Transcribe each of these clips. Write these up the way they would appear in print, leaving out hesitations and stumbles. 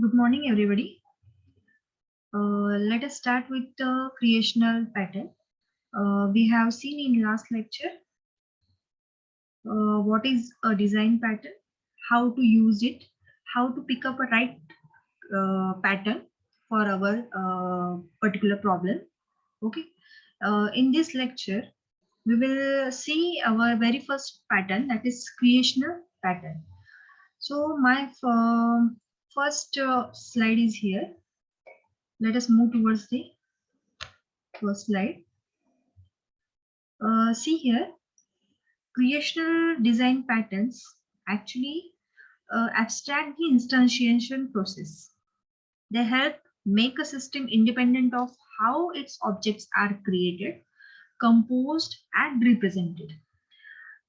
Good morning, everybody. Let us start with the creational pattern. We have seen in last lecture what is a design pattern, how to use it, how to pick up a right pattern for our particular problem. Okay. In this lecture, we will see our very first pattern, that is creational pattern. So my first slide is here. Let us move towards the first slide. See here, creational design patterns actually abstract the instantiation process. They help make a system independent of how its objects are created, composed, and represented.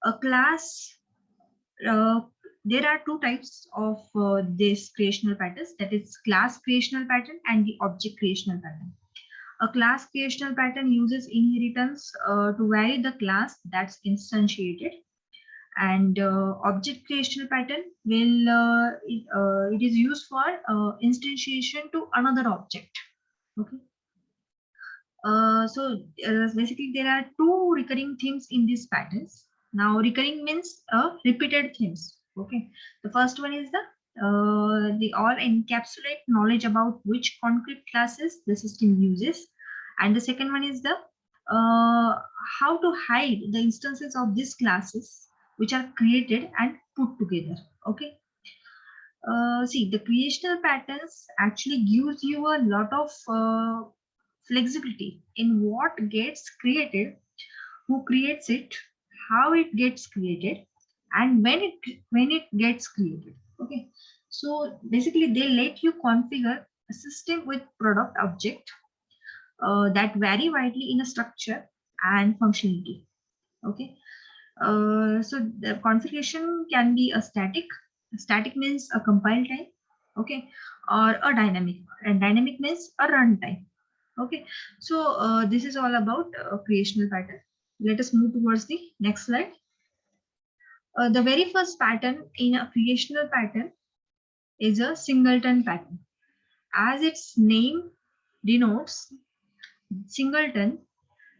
A class, uh, there are two types of this creational patterns, that is class creational pattern and the object creational pattern. A class creational pattern uses inheritance to vary the class that's instantiated, and object creational pattern it is used for instantiation to another object. Okay. Basically there are two recurring themes in these patterns. Now recurring means repeated themes. Okay. The first one is they all encapsulate knowledge about which concrete classes the system uses, and the second one is the how to hide the instances of these classes which are created and put together. Okay. See, the creational patterns actually gives you a lot of flexibility in what gets created, who creates it, how it gets created, and when it gets created. Okay. So basically, they let you configure a system with product object that vary widely in a structure and functionality. Okay. So the configuration can be a static. Static means a compile time. Okay. Or a dynamic. And dynamic means a runtime. Okay. So this is all about creational pattern. Let us move towards the next slide. The very first pattern in a creational pattern is a singleton pattern. As its name denotes, singleton.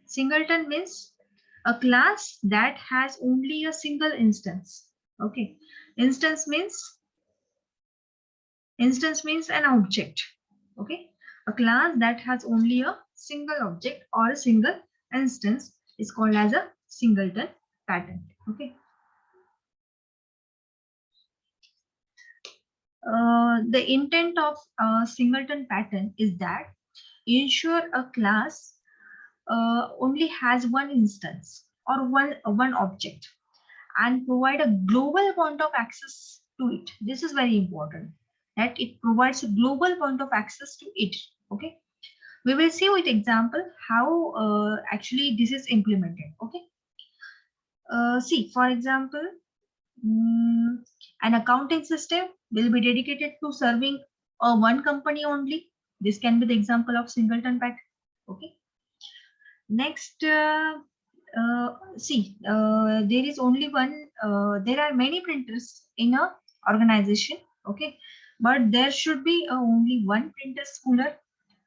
Singleton means a class that has only a single instance. Okay. Instance means an object. Okay. A class that has only a single object or a single instance is called as a singleton pattern. Okay. The intent of a singleton pattern is that ensure a class only has one instance or one object, and provide a global point of access to it. This is very important, that it provides a global point of access to it. Okay. We will see with example how actually this is implemented. Okay. See, for example, an accounting system will be dedicated to serving one company only. This can be the example of singleton pattern. Okay. Next, there is only one. There are many printers in a organization. Okay, but there should be only one printer spooler.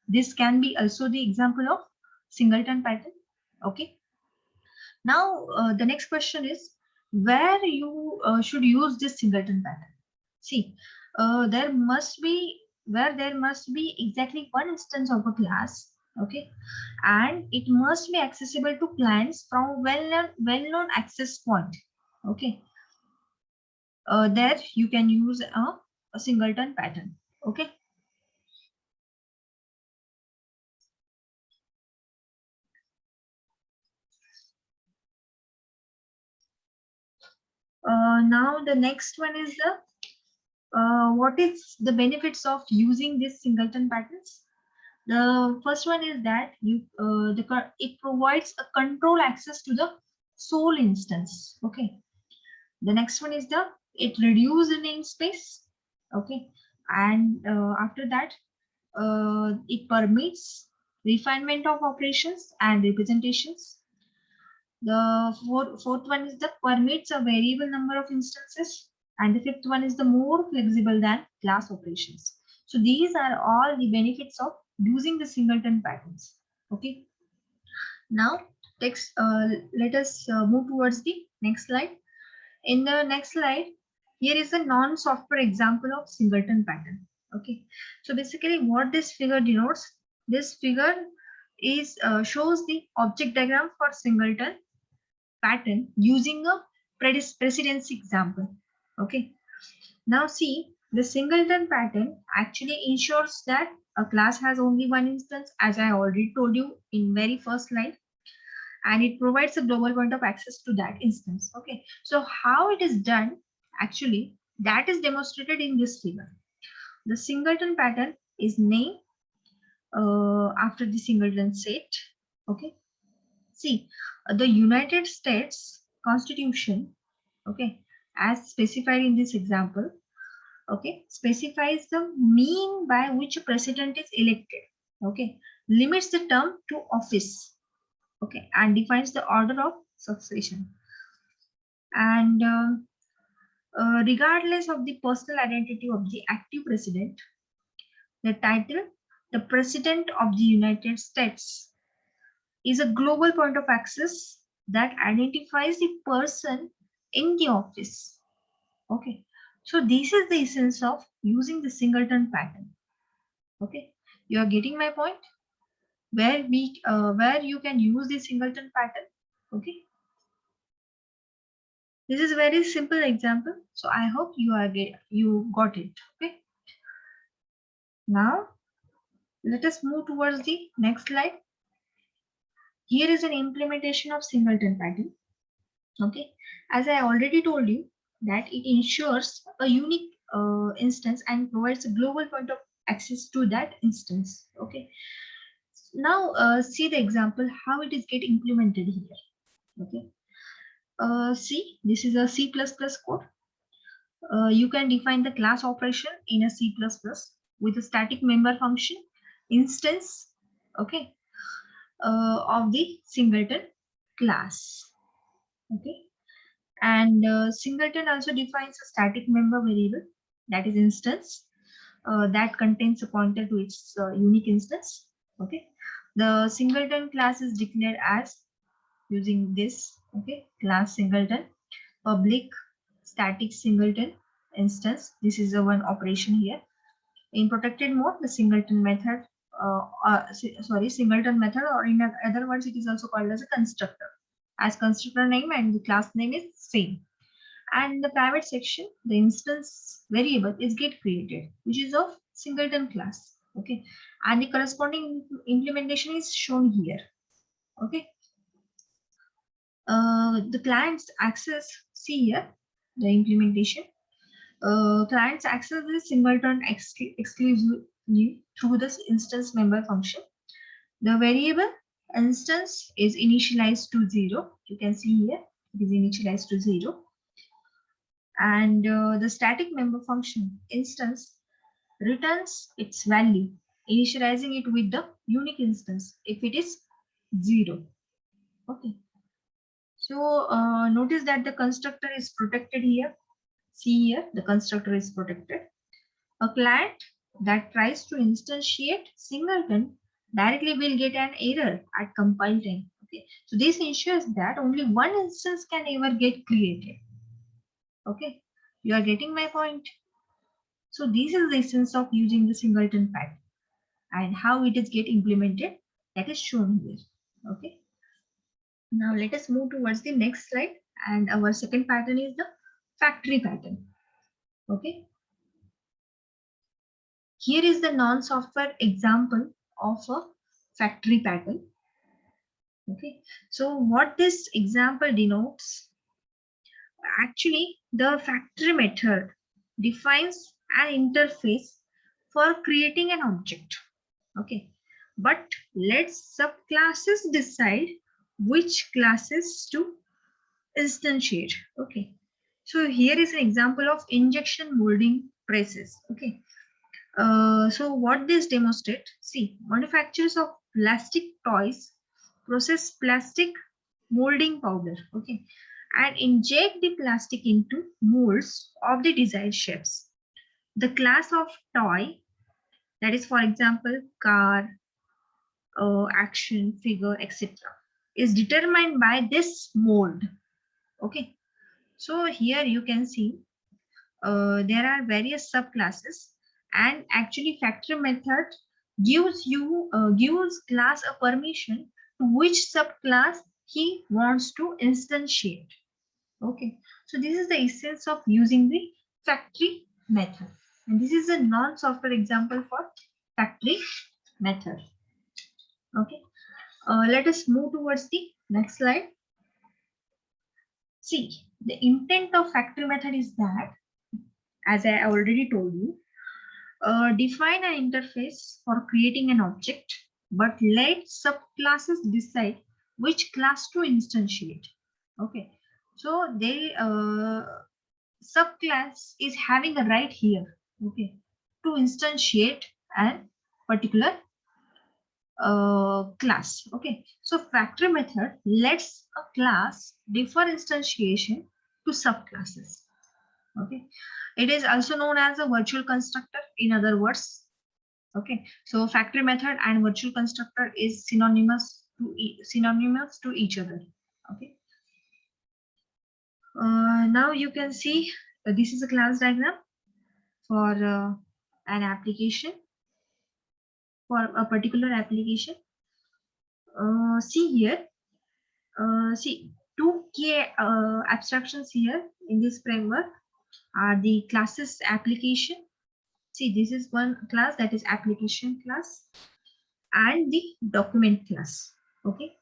This can be also the example of singleton pattern. Okay. Now the next question is where you should use this singleton pattern. See, there must be exactly one instance of a class. Okay, and it must be accessible to clients from well-known access point. Okay, there you can use a singleton pattern. Okay. Now the next one is the what is the benefits of using these singleton patterns. The first one is that it provides a control access to the sole instance. Okay. The next one is it reduces the namespace. Okay. And after that, it permits refinement of operations and representations. The fourth one is the permits a variable number of instances, and the fifth one is the more flexible than class operations. So these are all the benefits of using the singleton patterns. Okay. Now let us move towards the next slide. In the next slide, here is a non-software example of singleton pattern. Okay, so basically what this figure denotes, this figure is shows the object diagram for singleton pattern using a precedence example. Okay, now see, the singleton pattern actually ensures that a class has only one instance, as I already told you in very first slide, and it provides a global point of access to that instance. Okay, so how it is done, actually that is demonstrated in this figure. The singleton pattern is named after the singleton set. Okay, see, the United States Constitution, okay, as specified in this example, okay, specifies the mean by which a president is elected, okay, limits the term to office, okay, and defines the order of succession. And regardless of the personal identity of the active president, the title, the President of the United States, is a global point of access that identifies the person in the office. Okay, so this is the essence of using the singleton pattern. Okay, you are getting my point? Where you can use the singleton pattern. Okay, this is a very simple example, so I hope you got it. Okay, now let us move towards the next slide. Here is an implementation of singleton pattern. Okay, as I already told you that it ensures a unique instance and provides a global point of access to that instance. Okay, now see the example how it is get implemented here. Okay, see, this is a C++ code. You can define the class operation in a C++ with a static member function instance, okay, of the singleton class. Okay, and singleton also defines a static member variable, that is instance, that contains a pointer to its unique instance. Okay, the singleton class is declared as using this, okay, class singleton public static singleton instance. This is the one operation here. In protected mode, the singleton method, singleton method, or in other words, it is also called as a constructor, as constructor name and the class name is same. And the private section, the instance variable is get created, which is of singleton class. Okay, and the corresponding implementation is shown here. Okay, the clients access, see here the implementation. Clients access the singleton exclusively through this instance member function. The variable instance is initialized to 0. You can see here it is initialized to 0. And the static member function instance returns its value, initializing it with the unique instance if it is 0. Okay. So notice that the constructor is protected here. See here, the constructor is protected. A client that tries to instantiate singleton directly will get an error at compile time. Okay, so this ensures that only one instance can ever get created. Okay, you are getting my point. So this is the essence of using the singleton pattern and how it is get implemented, that is shown here. Okay, now let us move towards the next slide, and our second pattern is the factory pattern. Okay, here is the non-software example of a factory pattern. Okay, so what this example denotes, actually the factory method defines an interface for creating an object. Okay, but let subclasses decide which classes to instantiate. Okay, so here is an example of injection molding presses. Okay, so what this demonstrate, see, manufacturers of plastic toys process plastic molding powder, okay, and inject the plastic into molds of the desired shapes. The class of toy That is, for example, car, action, figure, etc. is determined by this mode. Okay. So here you can see there are various subclasses, and actually factory method gives class a permission to which subclass he wants to instantiate. Okay, so this is the essence of using the factory method, and this is a non-software example for factory method. Okay, let us move towards the next slide. See, the intent of factory method is that, as I already told you, define an interface for creating an object, but let subclasses decide which class to instantiate. Okay, so they subclass is having a right here, okay, to instantiate a particular class. Okay, so factory method lets a class defer instantiation to subclasses. Okay, it is also known as a virtual constructor, in other words. Okay, so factory method and virtual constructor is synonymous to each other. Okay, now you can see this is a class diagram for an application, for a particular application. See here, see two key abstractions here in this framework are the classes application. See, this is one class, that is application class, and the document class. Okay,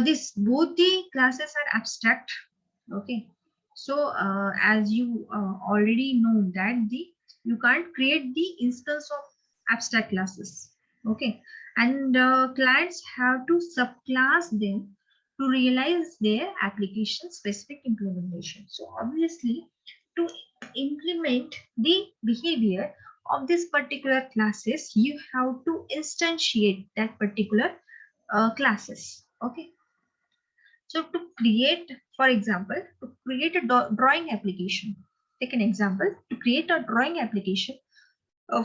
this both the classes are abstract. Okay, so as you already know that you can't create the instance of abstract classes. Okay, and clients have to subclass them to realize their application specific implementation. So obviously, to implement the behavior of this particular classes, you have to instantiate that particular classes. Okay, so to create, for example, to create a drawing application, take an example. To create a drawing application,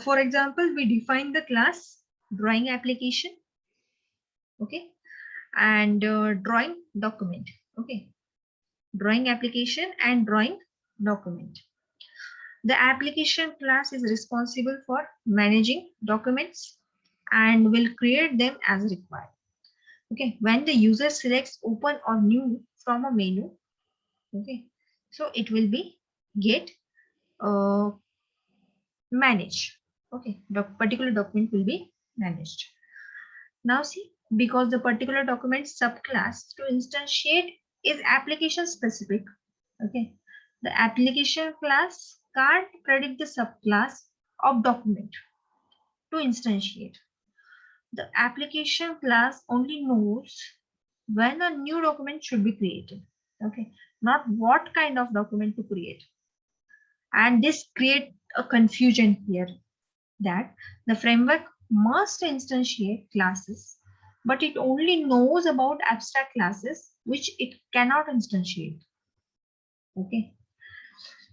for example, we define the class drawing application, okay, and drawing document. Okay, drawing application and drawing document. The application class is responsible for managing documents and will create them as required. Okay, when the user selects open or new from a menu, okay, so it will be get manage. Okay, the particular document will be managed. Now see, because the particular document subclass to instantiate is application specific. Okay, the application class can't predict the subclass of document to instantiate. The application class only knows when a new document should be created. Okay, not what kind of document to create. And this creates a confusion here that the framework must instantiate classes, but it only knows about abstract classes which it cannot instantiate. Okay,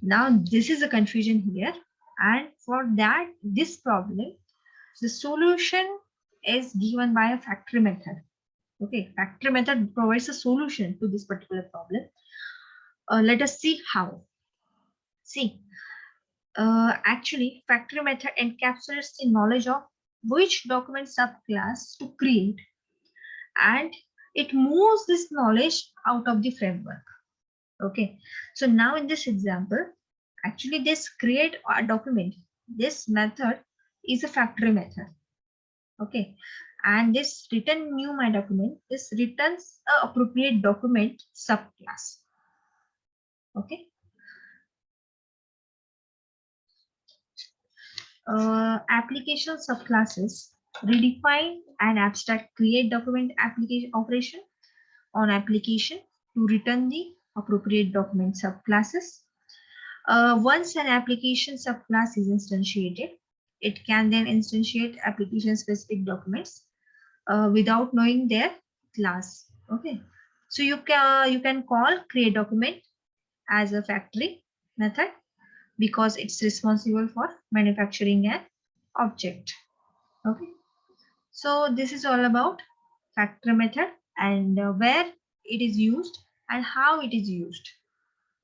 now this is a confusion here, and for that this problem, the solution is given by a factory method. Okay, factory method provides a solution to this particular problem. Let us see how. See, actually, factory method encapsulates the knowledge of which document subclass to create, and it moves this knowledge out of the framework. Okay, so now in this example, actually this create a document, this method is a factory method. Okay, and this return new my document, this returns a appropriate document subclass. Okay, application subclasses redefine an abstract create document application operation on application to return the appropriate document subclasses. Once an application subclass is instantiated, it can then instantiate application specific documents without knowing their class. Okay, so you can call create document as a factory method because it's responsible for manufacturing an object. Okay, so this is all about factor method and where it is used and how it is used.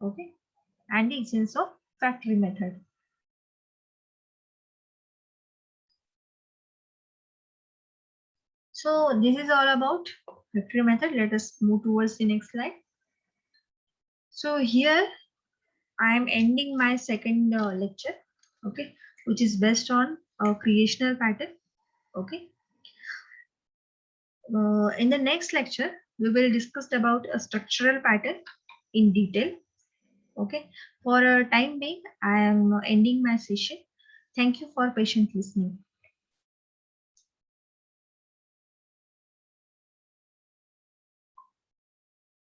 Okay, and the essence of factory method. So this is all about factory method. Let us move towards the next slide. So here I am ending my second lecture, okay, which is based on a creational pattern. Okay, in the next lecture we will discuss about a structural pattern in detail. Okay, for a time being I am ending my session. Thank you for patient listening.